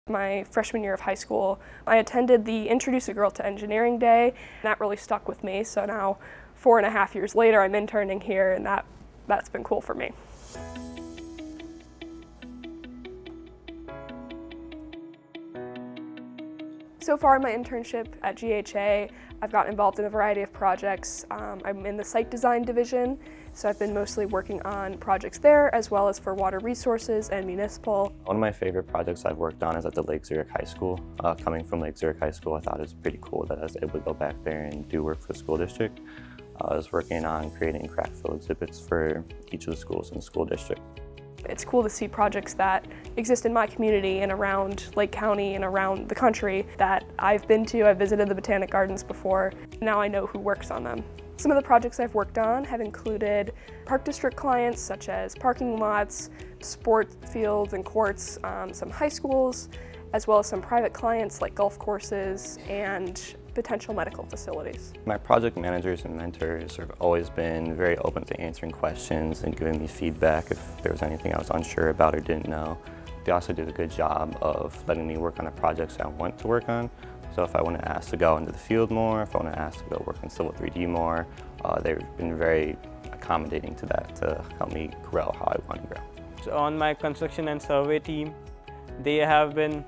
My freshman year of high school, I attended the Introduce a Girl to Engineering Day, and that really stuck with me. So now, 4.5 years later, I'm interning here, and that's been cool for me. So far in my internship at GHA, I've gotten involved in a variety of projects. I'm in the site design division, so I've been mostly working on projects there as well as for water resources and municipal. One of my favorite projects I've worked on is at the Lake Zurich High School. Coming from Lake Zurich High School, I thought it was pretty cool that I was able to go back there and do work for the school district. I was working on creating craft fill exhibits for each of the schools in the school district. It's cool to see projects that exist in my community and around Lake County and around the country that I've been to. I've visited the Botanic Gardens before. Now I know who works on them. Some of the projects I've worked on have included Park District clients such as parking lots, sport fields and courts, some high schools, as well as some private clients like golf courses and potential medical facilities. My project managers and mentors have always been very open to answering questions and giving me feedback if there was anything I was unsure about or didn't know. They also did a good job of letting me work on the projects I want to work on. So if I want to ask to go into the field more, if I want to ask to go work in Civil 3D more, they've been very accommodating to that to help me grow how I want to grow. So on my construction and survey team, they have been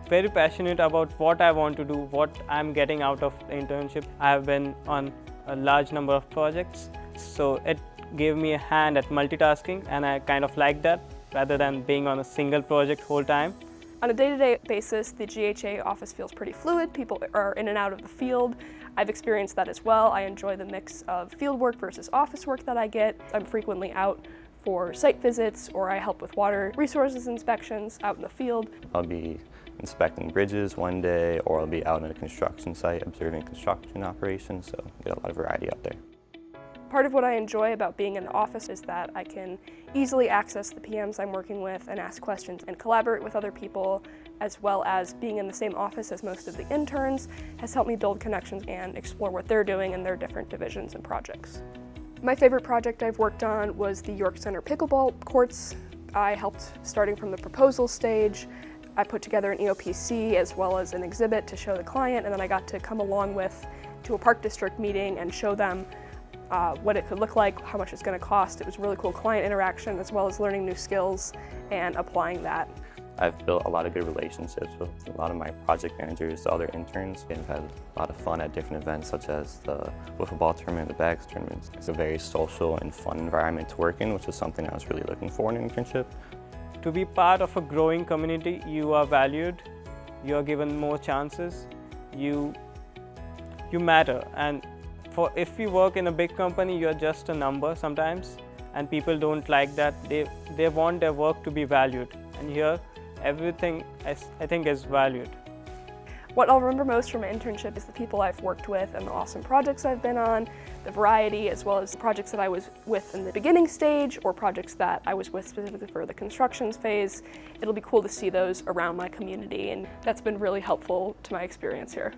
very passionate about what I want to do, what I'm getting out of the internship. I have been on a large number of projects, so it gave me a hand at multitasking, and I kind of like that rather than being on a single project whole time. On a day-to-day basis, the GHA office feels pretty fluid. People are in and out of the field. I've experienced that as well. I enjoy the mix of field work versus office work that I get. I'm frequently out for site visits, or I help with water resources inspections out in the field. I'll be inspecting bridges one day, or I'll be out at a construction site observing construction operations, so we got a lot of variety out there. Part of what I enjoy about being in the office is that I can easily access the PMs I'm working with and ask questions and collaborate with other people, as well as being in the same office as most of the interns has helped me build connections and explore what they're doing in their different divisions and projects. My favorite project I've worked on was the York Center pickleball courts. I helped starting from the proposal stage. I put together an EOPC as well as an exhibit to show the client, and then I got to come along to a Park District meeting and show them what it could look like, how much it's going to cost. It was really cool client interaction as well as learning new skills and applying that. I've built a lot of good relationships with a lot of my project managers, the other interns, and had a lot of fun at different events such as the wiffle ball tournament, the bags tournaments. It's a very social and fun environment to work in, which is something I was really looking for in an internship. To be part of a growing community, you are valued, you are given more chances, you matter. And if you work in a big company, you're just a number sometimes, and people don't like that. They want their work to be valued, and here everything I think is valued. What I'll remember most from my internship is the people I've worked with and the awesome projects I've been on, the variety, as well as projects that I was with in the beginning stage or projects that I was with specifically for the constructions phase. It'll be cool to see those around my community, and that's been really helpful to my experience here.